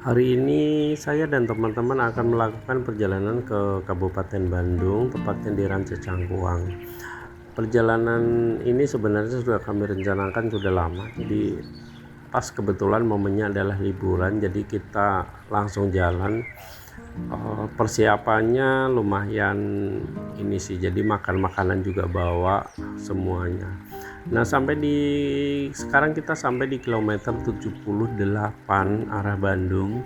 Hari ini saya dan teman-teman akan melakukan perjalanan ke Kabupaten Bandung, tepatnya di Ranca Cangkuang. Perjalanan ini sebenarnya sudah kami rencanakan sudah lama, jadi pas kebetulan momennya adalah liburan, jadi kita langsung jalan. Persiapannya lumayan ini sih, jadi makan makanan juga bawa semuanya. Nah, sekarang kita sampai di kilometer 78 arah Bandung.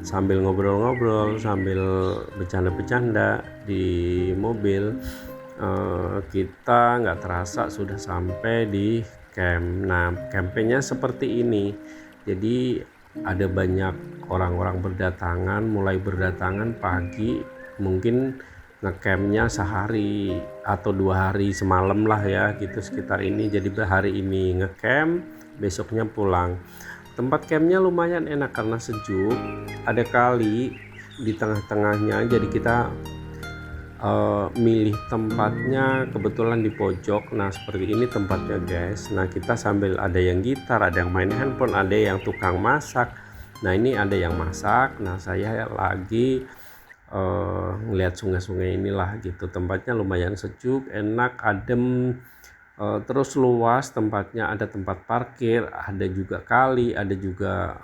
Sambil ngobrol-ngobrol, sambil bercanda-bercanda di mobil, kita nggak terasa sudah sampai di camp. Nah, campingnya seperti ini. Jadi ada banyak orang-orang mulai berdatangan pagi, mungkin ngecampnya sehari atau 2 hari semalam lah ya gitu sekitar ini. Jadi hari ini ngecamp, besoknya pulang. Tempat campnya lumayan enak karena sejuk, ada kali di tengah-tengahnya, jadi kita milih tempatnya kebetulan di pojok. Nah, seperti ini tempatnya guys. Nah, kita sambil ada yang gitar, ada yang main handphone, ada yang tukang masak. Nah, ini ada yang masak. Nah, saya lagi ngelihat sungai-sungai inilah gitu. Tempatnya lumayan sejuk, enak, adem, terus luas tempatnya, ada tempat parkir, ada juga kali, ada juga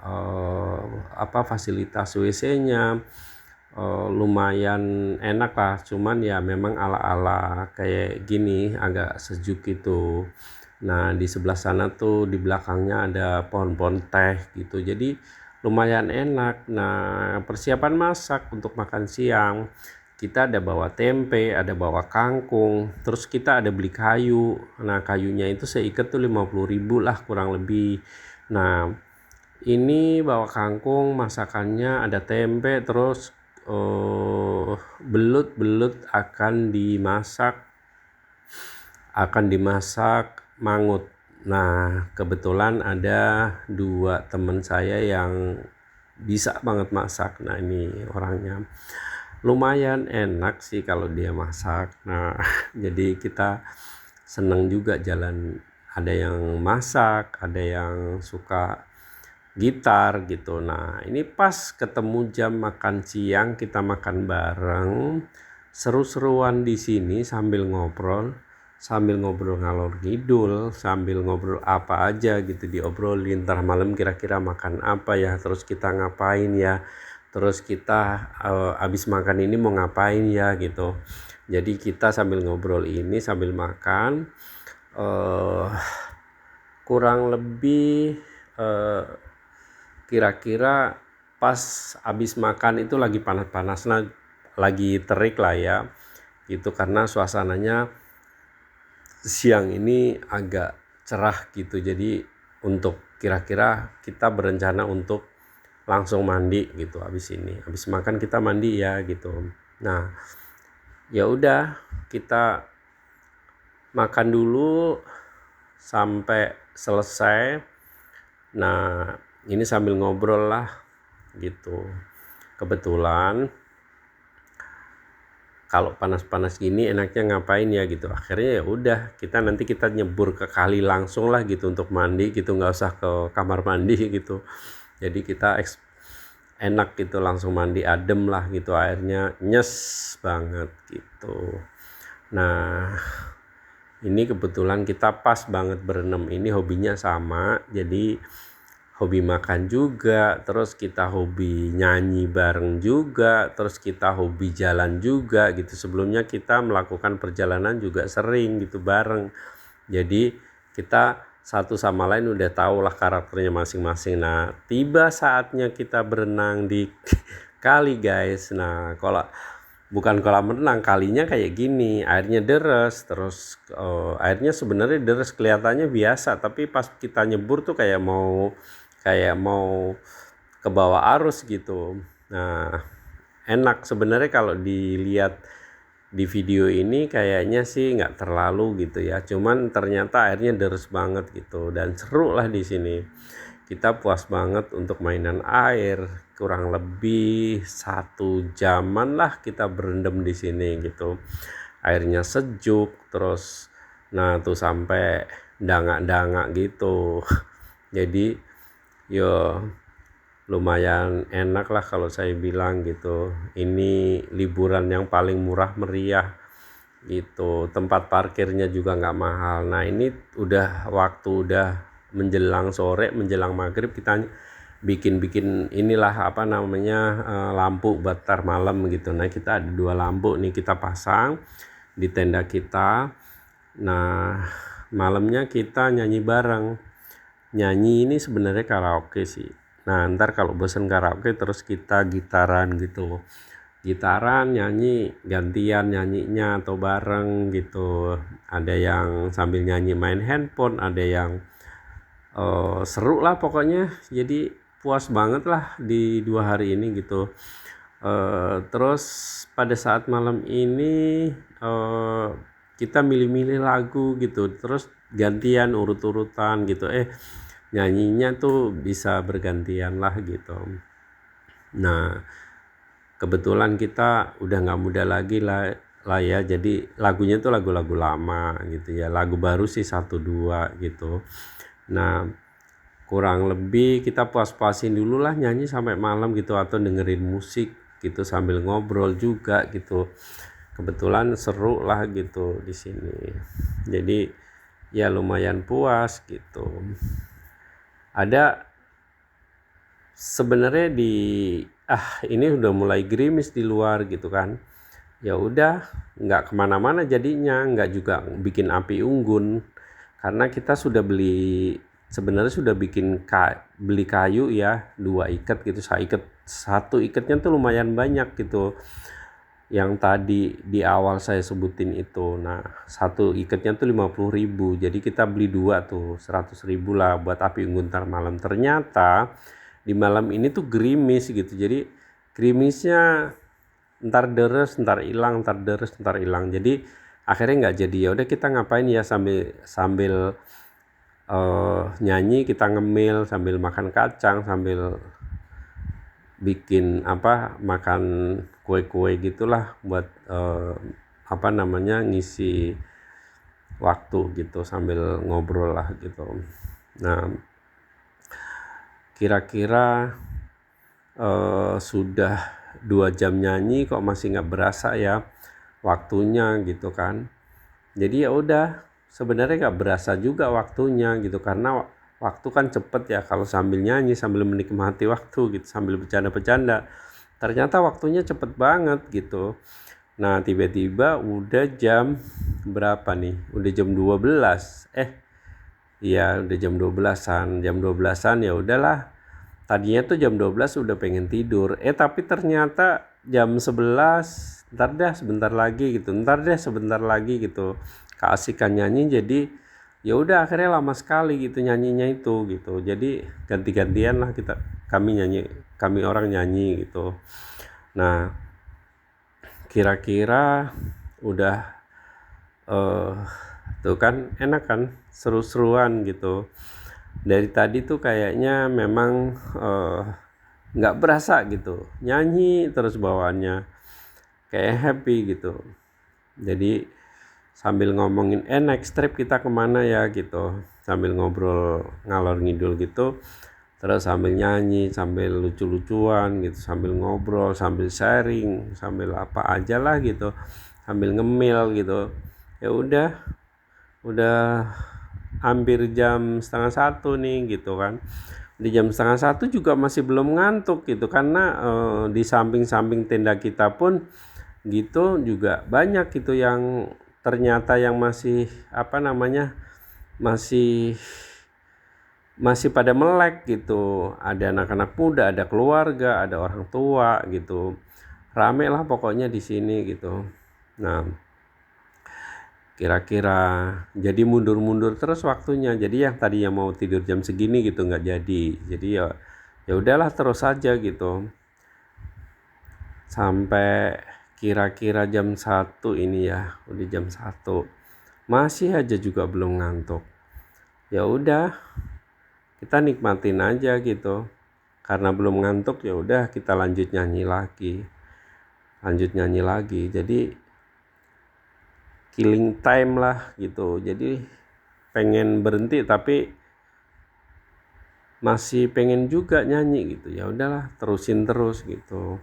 fasilitas WC-nya. Lumayan enak lah, cuman ya memang ala-ala kayak gini agak sejuk gitu. Nah, di sebelah sana tuh di belakangnya ada pohon-pohon teh gitu, jadi lumayan enak. Nah, persiapan masak untuk makan siang, kita ada bawa tempe, ada bawa kangkung, terus kita ada beli kayu. Nah, kayunya itu saya ikat tuh 50.000 lah kurang lebih. Nah, ini bawa kangkung, masakannya ada tempe, terus belut akan dimasak mangut. Nah, kebetulan ada 2 teman saya yang bisa banget masak. Nah, ini orangnya lumayan enak sih kalau dia masak. Nah, jadi kita seneng juga jalan, ada yang masak, ada yang suka gitar gitu. Nah, ini pas ketemu jam makan siang, kita makan bareng, seru-seruan di sini sambil ngobrol ngalor ngidul, sambil ngobrol apa aja gitu diobrolin. Ntar malam kira-kira makan apa ya, terus kita ngapain ya, terus kita abis makan ini mau ngapain ya gitu. Jadi kita sambil ngobrol ini sambil makan, kurang lebih kira-kira pas abis makan itu lagi panas-panasnya, lagi terik lah ya gitu, karena suasananya siang ini agak cerah gitu. Jadi untuk kira-kira kita berencana untuk langsung mandi gitu, abis makan kita mandi ya gitu. Nah, ya udah, kita makan dulu sampai selesai. Nah, ini sambil ngobrol lah gitu. Kebetulan kalau panas-panas gini enaknya ngapain ya gitu. Akhirnya ya udah, nanti kita nyebur ke kali langsung lah gitu untuk mandi gitu, nggak usah ke kamar mandi gitu. Jadi kita enak gitu, langsung mandi, adem lah gitu, airnya nyes banget gitu. Nah, ini kebetulan kita pas banget berenam ini hobinya sama, jadi hobi makan juga, terus kita hobi nyanyi bareng juga, terus kita hobi jalan juga gitu. Sebelumnya kita melakukan perjalanan juga sering gitu bareng. Jadi kita satu sama lain udah tahu lah karakternya masing-masing. Nah, tiba saatnya kita berenang di kali guys. Nah, kalau bukan kolam renang, kalinya kayak gini, airnya deres, terus airnya sebenarnya deres, kelihatannya biasa, tapi pas kita nyebur tuh kayak mau ke bawah arus gitu. Nah, enak sebenarnya kalau dilihat di video ini, kayaknya sih nggak terlalu gitu ya, cuman ternyata airnya deres banget gitu, dan seru lah di sini. Kita puas banget untuk mainan air, kurang lebih 1 jaman lah kita berendam di sini gitu. Airnya sejuk, terus nah tuh sampai dangak-dangak gitu. Jadi yo lumayan enak lah kalau saya bilang gitu. Ini liburan yang paling murah meriah gitu, tempat parkirnya juga nggak mahal. Nah ini udah menjelang sore, menjelang maghrib, kita bikin inilah apa namanya, lampu batar malam gitu. Nah kita ada 2 lampu nih kita pasang di tenda kita. Nah malamnya kita nyanyi bareng. Nyanyi ini sebenarnya karaoke sih. Nah ntar kalau bosen karaoke terus kita gitaran gitu, gitaran nyanyi gantian nyanyinya atau bareng gitu. Ada yang sambil nyanyi main handphone, ada yang seru lah pokoknya. Jadi puas banget lah di 2 hari ini gitu. Terus pada saat malam ini kita milih-milih lagu gitu, terus gantian urut-urutan gitu, nyanyinya tuh bisa bergantian lah gitu. Nah kebetulan kita udah nggak muda lagi lah ya, jadi lagunya tuh lagu-lagu lama gitu ya, lagu baru sih 1-2 gitu. Nah kurang lebih kita puas-puasin dulu lah nyanyi sampai malam gitu, atau dengerin musik gitu sambil ngobrol juga gitu. Kebetulan seru lah gitu di sini, jadi ya lumayan puas gitu. Ada sebenarnya ini udah mulai gerimis di luar gitu kan. Ya udah nggak kemana-mana jadinya, nggak juga bikin api unggun, karena kita sebenarnya sudah beli kayu ya, 2 ikat gitu. Satu ikatnya tuh lumayan banyak gitu, yang tadi di awal saya sebutin itu. Nah 1 ikatnya tuh 50.000, jadi kita beli 2 tuh 100.000 lah buat api unggun ntar malam. Ternyata di malam ini tuh gerimis gitu, jadi gerimisnya ntar deres ntar hilang, ntar deres ntar hilang, jadi akhirnya nggak jadi. Ya udah kita ngapain ya, sambil nyanyi kita ngemil, sambil makan kacang, sambil bikin makan kue-kue gitulah buat ngisi waktu gitu sambil ngobrol lah gitu. Nah kira-kira sudah 2 jam nyanyi kok masih nggak berasa ya waktunya gitu kan. Jadi ya udah, sebenarnya nggak berasa juga waktunya gitu, karena waktu kan cepet ya kalau sambil nyanyi, sambil menikmati waktu gitu, sambil bercanda-bercanda. Ternyata waktunya cepet banget gitu. Nah tiba-tiba udah jam berapa nih? Udah jam 12. Iya udah jam 12-an. Jam 12-an ya udahlah. Tadinya tuh jam 12 udah pengen tidur. Tapi ternyata jam 11, ntar deh sebentar lagi gitu. Keasikan nyanyi, jadi ya udah akhirnya lama sekali gitu nyanyinya itu gitu. Jadi ganti-gantian lah kami orang nyanyi gitu. Nah kira-kira udah tuh kan enak kan, seru-seruan gitu. Dari tadi tuh kayaknya memang nggak berasa gitu, nyanyi terus bawaannya kayak happy gitu. Jadi sambil ngomongin next trip kita kemana ya gitu, sambil ngobrol ngalor ngidul gitu, terus sambil nyanyi, sambil lucu-lucuan gitu, sambil ngobrol, sambil sharing, sambil apa aja lah gitu, sambil ngemil gitu. Ya udah hampir jam 12:30 nih gitu kan. Di jam 12:30 juga masih belum ngantuk gitu, karena di samping-samping tenda kita pun gitu juga banyak gitu yang ternyata yang masih masih pada melek gitu. Ada anak-anak muda, ada keluarga, ada orang tua gitu. Rame lah pokoknya di sini gitu. Nah kira-kira jadi mundur-mundur terus waktunya. Jadi yang tadinya mau tidur jam segini gitu nggak jadi. Jadi ya udahlah terus aja gitu. Sampai kira-kira jam 1 ini ya, udah jam 1. Masih aja juga belum ngantuk. Ya udah, kita nikmatin aja gitu. Karena belum ngantuk ya udah kita lanjut nyanyi lagi. Jadi killing time lah gitu. Jadi pengen berhenti tapi masih pengen juga nyanyi gitu, ya udahlah terusin terus gitu.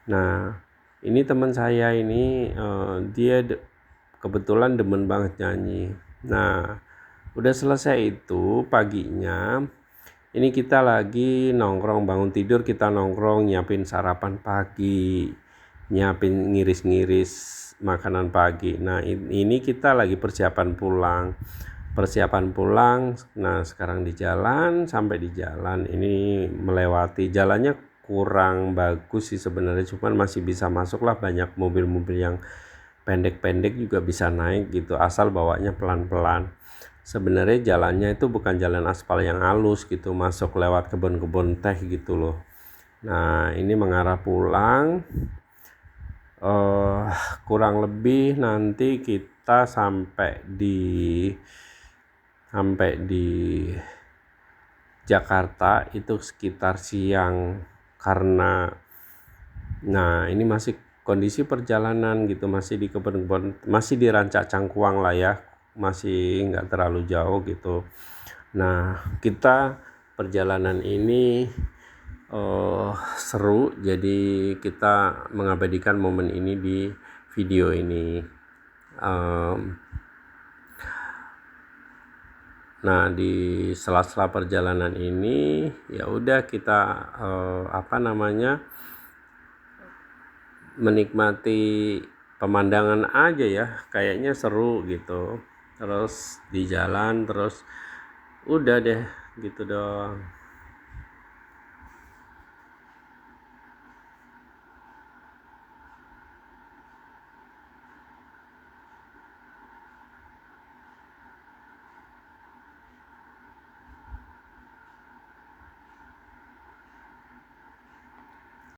Nah ini teman saya ini dia kebetulan demen banget nyanyi. Nah udah selesai itu paginya, ini kita lagi nongkrong, bangun tidur kita nongkrong, nyiapin sarapan pagi, nyiapin ngiris-ngiris makanan pagi. Nah ini kita lagi persiapan pulang. Nah sekarang di jalan, sampai di jalan ini melewati jalannya kurang bagus sih sebenarnya, cuman masih bisa masuk lah, banyak mobil-mobil yang pendek-pendek juga bisa naik gitu, asal bawanya pelan-pelan. Sebenarnya jalannya itu bukan jalan aspal yang halus gitu, masuk lewat kebun-kebun teh gitu loh. Nah ini mengarah pulang, kurang lebih nanti kita sampai di Jakarta itu sekitar siang, karena nah ini masih kondisi perjalanan gitu, masih di kebun-kebun, masih di Rancak Cangkuang lah ya, masih nggak terlalu jauh gitu. Nah kita perjalanan ini seru, jadi kita mengabadikan momen ini di video ini. Nah di sela-sela perjalanan ini ya udah kita menikmati pemandangan aja ya, kayaknya seru gitu. Terus di jalan terus udah deh gitu doang.